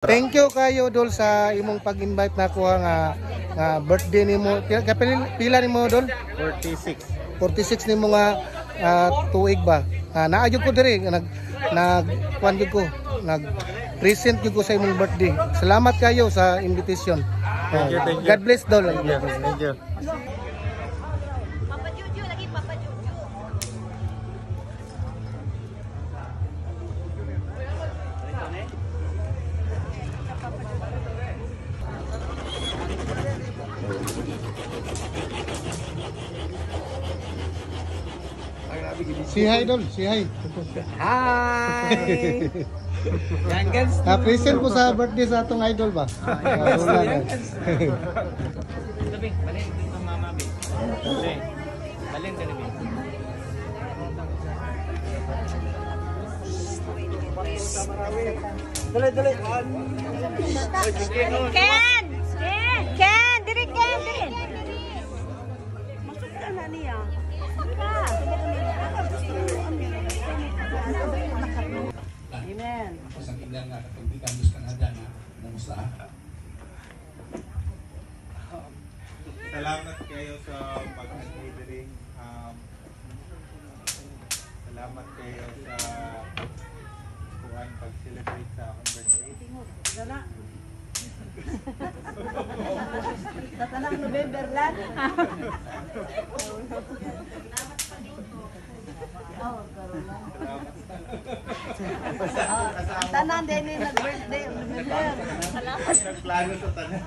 Thank you kayo Dol sa imong pag-invite nako nga birthday nimo. Pila nimo Dol? 46. 46 nimo nga tuig ba? Naayog ko diri nag kuan ko, nag present ko sa imong birthday. Salamat kayo sa invitation. Thank you, thank you. God bless Dol. Thank you. Papa Juju lagi, Papa Juju. Si hi Dol, si hi. Hi! Youngans to... Present ko sa birthday sa atong idol ba? Labing, balin dito mama bi. Balin ka labing. Dali. Ken! Ken! Diri Ken! Masuk ka na niya. Amen. Tapos ang ilan nga kapagbigan gusto nga dyan na namusta. Salamat kayo sa pag-catering. Salamat kayo sa pag-celebrate sa akong birthday. Dala. Sa tanang November lang. Kasama. Tanan din ni nag-birthday November. Nagplano sa tanan.